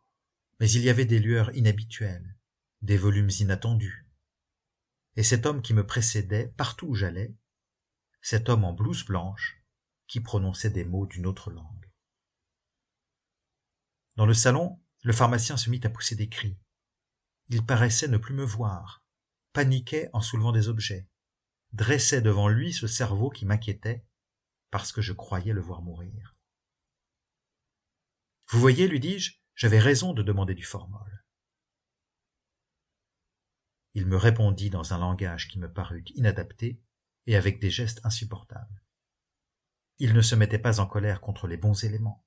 Speaker 1: Mais il y avait des lueurs inhabituelles, des volumes inattendus. Et cet homme qui me précédait partout où j'allais, cet homme en blouse blanche, qui prononçait des mots d'une autre langue. Dans le salon, le pharmacien se mit à pousser des cris. Il paraissait ne plus me voir, paniquait en soulevant des objets, dressait devant lui ce cerveau qui m'inquiétait parce que je croyais le voir mourir. « Vous voyez, lui dis-je, j'avais raison de demander du formol. » Il me répondit dans un langage qui me parut inadapté et avec des gestes insupportables. Il ne se mettait pas en colère contre les bons éléments.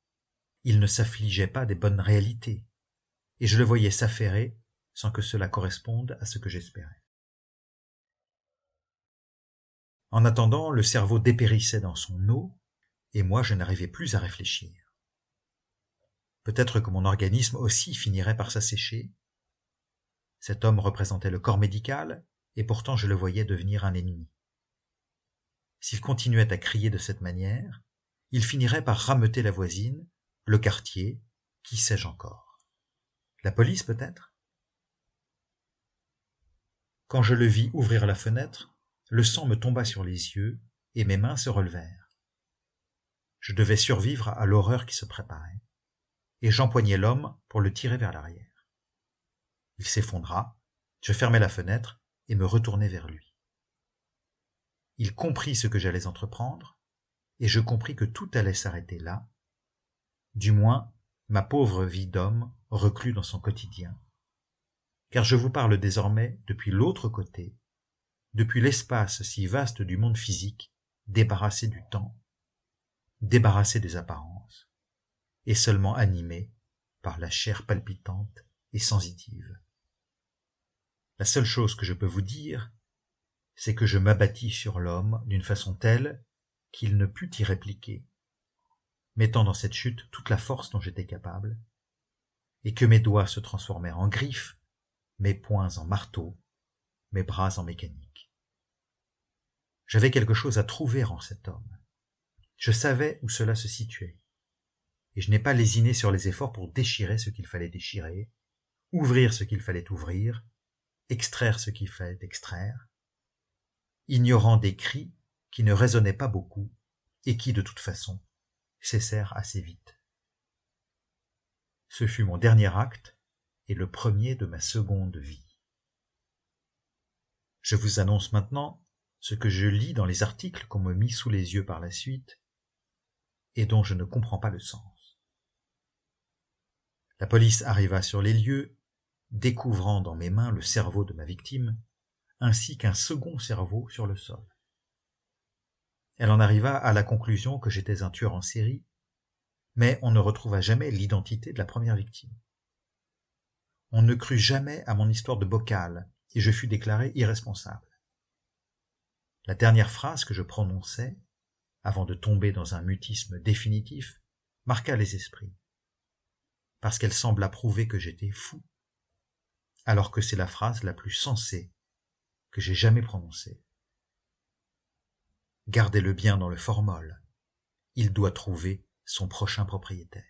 Speaker 1: Il ne s'affligeait pas des bonnes réalités. Et je le voyais s'affairer sans que cela corresponde à ce que j'espérais. En attendant, le cerveau dépérissait dans son eau, et moi je n'arrivais plus à réfléchir. Peut-être que mon organisme aussi finirait par s'assécher. Cet homme représentait le corps médical, et pourtant je le voyais devenir un ennemi. S'il continuait à crier de cette manière, il finirait par rameuter la voisine, le quartier, qui sais-je encore. La police peut-être ? Quand je le vis ouvrir la fenêtre, le sang me tomba sur les yeux et mes mains se relevèrent. Je devais survivre à l'horreur qui se préparait, et j'empoignai l'homme pour le tirer vers l'arrière. Il s'effondra, je fermai la fenêtre et me retournai vers lui. Il comprit ce que j'allais entreprendre, et je compris que tout allait s'arrêter là, du moins ma pauvre vie d'homme reclus dans son quotidien, car je vous parle désormais depuis l'autre côté, depuis l'espace si vaste du monde physique, débarrassé du temps, débarrassé des apparences, et seulement animé par la chair palpitante et sensitive. La seule chose que je peux vous dire, c'est que je m'abattis sur l'homme d'une façon telle qu'il ne put y répliquer, mettant dans cette chute toute la force dont j'étais capable, et que mes doigts se transformèrent en griffes, mes poings en marteaux, mes bras en mécanique. J'avais quelque chose à trouver en cet homme. Je savais où cela se situait, et je n'ai pas lésiné sur les efforts pour déchirer ce qu'il fallait déchirer, ouvrir ce qu'il fallait ouvrir, extraire ce qu'il fallait extraire, ignorant des cris qui ne résonnaient pas beaucoup et qui, de toute façon, cessèrent assez vite. Ce fut mon dernier acte et le premier de ma seconde vie. Je vous annonce maintenant ce que je lis dans les articles qu'on me mit sous les yeux par la suite et dont je ne comprends pas le sens. La police arriva sur les lieux, découvrant dans mes mains le cerveau de ma victime, ainsi qu'un second cerveau sur le sol. Elle en arriva à la conclusion que j'étais un tueur en série, mais on ne retrouva jamais l'identité de la première victime. On ne crut jamais à mon histoire de bocal, et je fus déclaré irresponsable. La dernière phrase que je prononçai, avant de tomber dans un mutisme définitif, marqua les esprits, parce qu'elle sembla prouver que j'étais fou, alors que c'est la phrase la plus sensée que j'ai jamais prononcée. Gardez-le bien dans le formol, il doit trouver son prochain propriétaire.